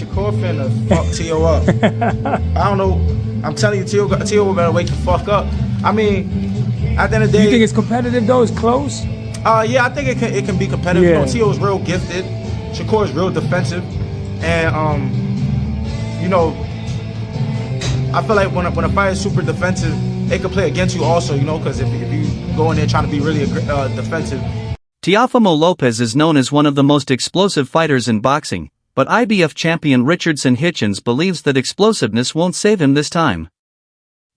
Shakur finna fuck Tio up. I don't know. I'm telling you, Tio better wake the fuck up. I mean, at the end of the day, you think it's competitive though? It's close. Yeah, I think it can be competitive. Yeah. You know, Tio is real gifted. Shakur is real defensive, and you know, I feel like when a fight is super defensive, it can play against you also. You know, because if you go in there trying to be really defensive. Teofimo Lopez is known as one of the most explosive fighters in boxing, but IBF champion Richardson Hitchins believes that explosiveness won't save him this time.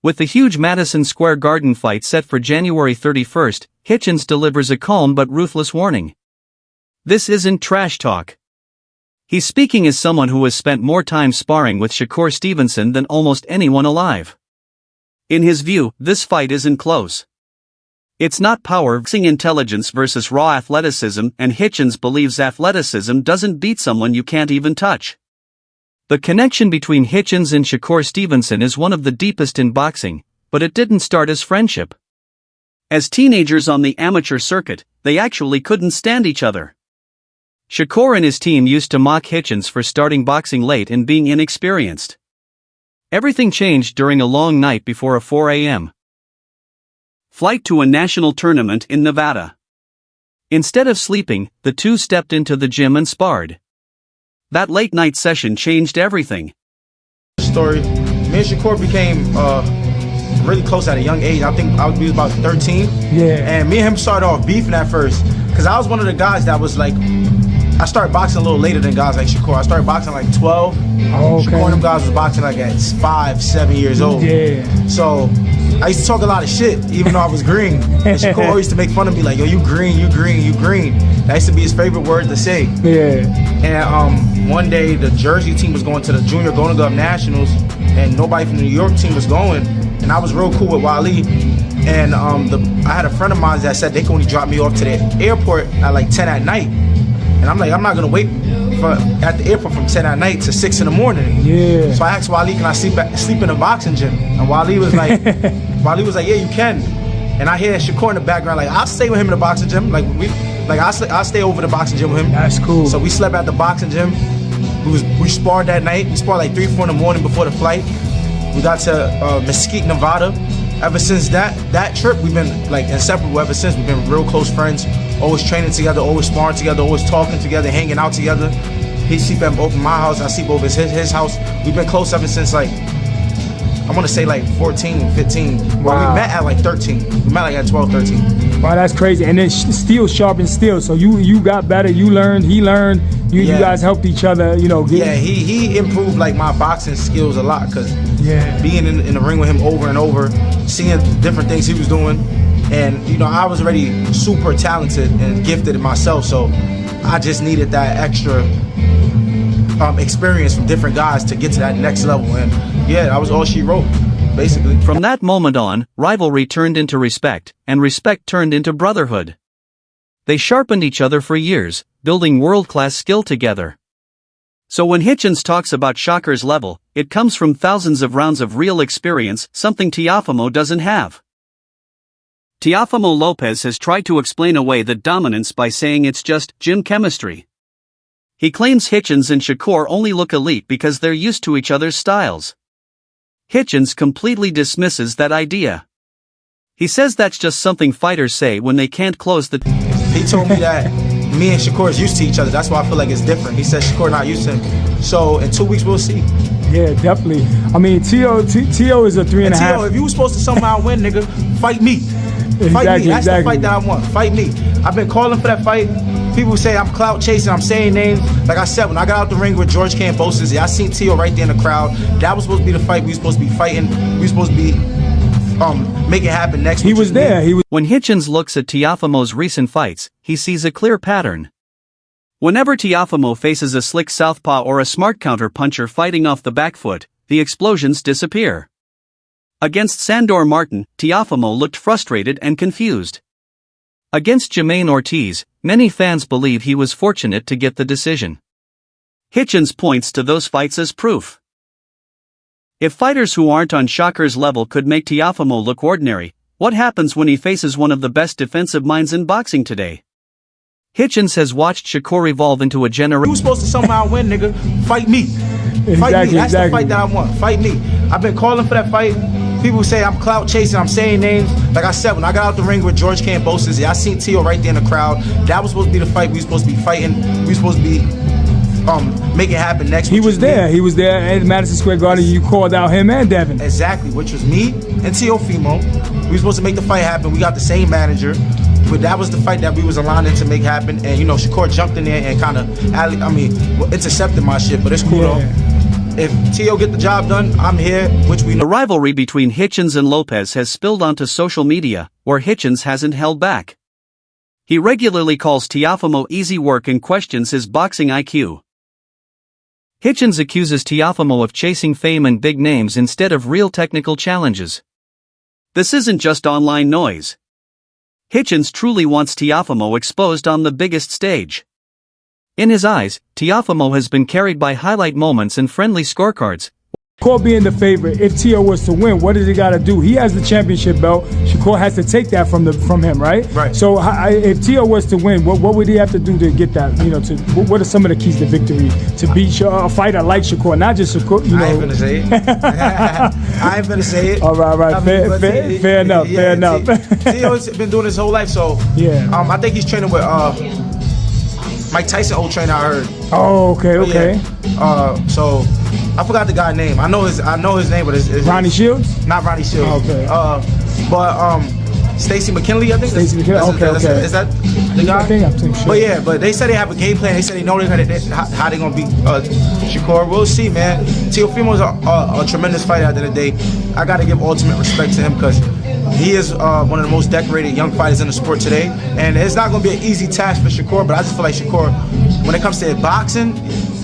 With the huge Madison Square Garden fight set for January 31st, Hitchins delivers a calm but ruthless warning. This isn't trash talk. He's speaking as someone who has spent more time sparring with Shakur Stevenson than almost anyone alive. In his view, this fight isn't close. It's not power boxing intelligence versus raw athleticism, and Hitchins believes athleticism doesn't beat someone you can't even touch. The connection between Hitchins and Shakur Stevenson is one of the deepest in boxing, but it didn't start as friendship. As teenagers on the amateur circuit, they actually couldn't stand each other. Shakur and his team used to mock Hitchins for starting boxing late and being inexperienced. Everything changed during a long night before a 4 a.m. flight to a national tournament in Nevada. Instead of sleeping, the two stepped into the gym and sparred. That late-night session changed everything. Story. Me and Shakur became really close at a young age. I think I was about 13. Yeah. And me and him started off beefing at first, because I was one of the guys that was like, I started boxing a little later than guys like Shakur. I started boxing like 12. Oh, okay. Shakur and them guys was boxing like at 5, 7 years old. Yeah. So I used to talk a lot of shit, even though I was green. And Shakur always used to make fun of me like, yo, you green, you green, you green. That used to be his favorite word to say. Yeah. And one day the Jersey team was going to the Junior Golden Glove Nationals, and nobody from the New York team was going. And I was real cool with Wally. And I had a friend of mine that said they could only drop me off to the airport at like 10 at night. And I'm like, I'm not gonna wait at the airport from 10 at night to 6 in the morning. Yeah. So I asked Wally, can I sleep in a boxing gym? And Wally was like, yeah, you can. And I hear Shakur in the background, like, I'll stay with him in the boxing gym. I'll stay over the boxing gym with him. That's cool. So we slept at the boxing gym. We sparred that night. We sparred like 3, 4 in the morning before the flight. We got to Mesquite, Nevada. Ever since that trip, we've been like inseparable ever since. We've been real close friends, always training together, always sparring together, always talking together, hanging out together. He sleep over my house, I sleep over his house. We've been close ever since like, I want to say like 14, 15. Wow. Well, we met at like 13. We met like at 12, 13. Wow, that's crazy. And then steel sharpens steel. So you got better, you learned, he learned, you guys helped each other, you know. Yeah, he improved like my boxing skills a lot, because being in the ring with him over and over, seeing different things he was doing, and you know, I was already super talented and gifted myself, so I just needed that extra experience from different guys to get to that next level. And yeah, that was all she wrote, basically. From that moment on, rivalry turned into respect, and respect turned into brotherhood. They sharpened each other for years, building world-class skill together. So when Hitchins talks about Shakur's level, it comes from thousands of rounds of real experience, something Teofimo doesn't have. Teofimo Lopez has tried to explain away the dominance by saying it's just gym chemistry. He claims Hitchins and Shakur only look elite because they're used to each other's styles. Hitchins completely dismisses that idea. He says that's just something fighters say when they can't close the... He told me that me and Shakur is used to each other. That's why I feel like it's different. He said Shakur not used to him. So in 2 weeks we'll see. Yeah, definitely. I mean, Tio is a 3.5. Tio, if you were supposed to somehow win, nigga, fight me. Fight me. That's the fight that I want. Fight me. I've been calling for that fight. People say I'm clout chasing, I'm saying names. Like I said, when I got out the ring with George Cambosis, I seen Tio right there in the crowd. That was supposed to be the fight we were supposed to be fighting. We were supposed to be make it happen next week. He was there. When Hitchins looks at Teofimo's recent fights, he sees a clear pattern. Whenever Teofimo faces a slick southpaw or a smart counter-puncher fighting off the back foot, the explosions disappear. Against Sandor Martin, Teofimo looked frustrated and confused. Against Jermaine Ortiz, many fans believe he was fortunate to get the decision. Hitchins points to those fights as proof. If fighters who aren't on Shakur's level could make Teofimo look ordinary, what happens when he faces one of the best defensive minds in boxing today? Hitchins has watched Shakur evolve into a generation. You were supposed to somehow win, nigga. Fight me. Fight me. That's the fight that I want. Fight me. I've been calling for that fight. People say I'm clout chasing, I'm saying names. Like I said, when I got out the ring with George Kambosos, I seen Teo right there in the crowd. That was supposed to be the fight we were supposed to be fighting. We were supposed to be make it happen next. He was there at Madison Square Garden. You called out him and Devin. Exactly, which was me and Teofimo. We were supposed to make the fight happen. We got the same manager. But that was the fight that we was aligning to make happen. And, Shakur jumped in there and kind of, intercepted my shit. But it's cool, though. If Teo get the job done, I'm here, which we know. The rivalry between Hitchins and Lopez has spilled onto social media, where Hitchins hasn't held back. He regularly calls Teofimo easy work and questions his boxing IQ. Hitchins accuses Teofimo of chasing fame and big names instead of real technical challenges. This isn't just online noise. Hitchins truly wants Teofimo exposed on the biggest stage. In his eyes, Teofimo has been carried by highlight moments and friendly scorecards. Shakur being the favorite, if Teo was to win, what does he got to do? He has the championship belt. Shakur has to take that from him, right? Right. So if Teo was to win, what would he have to do to get that? What are some of the keys to victory to beat a fighter like Shakur, not just Shakur? I ain't gonna say it. I ain't gonna say it. All right. Fair enough. Teo's been doing his whole life, so yeah. I think he's training with Mike Tyson, old trainer. I heard. Oh, okay. Yeah. So I forgot the guy's name. I know his name, but it's Ronnie Shields. Not Ronnie Shields. Okay. But Stacey McKinley, I think. Stacey McKinley. Okay. Is that the guy? I think so. But they said they have a game plan. They said they know how they're gonna beat Shakur. We'll see, man. Teofimo's a tremendous fighter at the end of the day. I gotta give ultimate respect to him because he is one of the most decorated young fighters in the sport today. And it's not gonna be an easy task for Shakur, but I just feel like Shakur, when it comes to boxing,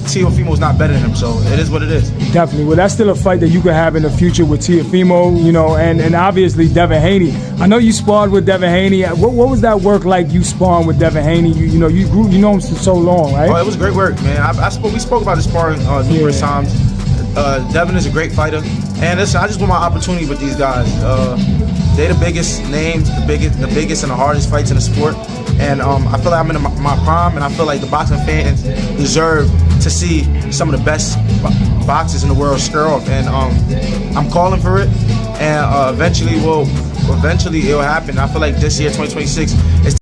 Teofimo's not better than him, so it is what it is. Definitely. Well, that's still a fight that you could have in the future with Teofimo, and obviously Devin Haney. I know you sparred with Devin Haney. What was that work like? You sparring with Devin Haney. You know him for so long, right? Oh, it was great work, man. We spoke about the sparring numerous times. Devin is a great fighter, and listen, I just want my opportunity with these guys. They're the biggest names, the biggest and the hardest fights in the sport. And I feel like I'm in my prime, and I feel like the boxing fans deserve to see some of the best boxers in the world square off. And I'm calling for it, and eventually it'll happen. I feel like this year, 2026, is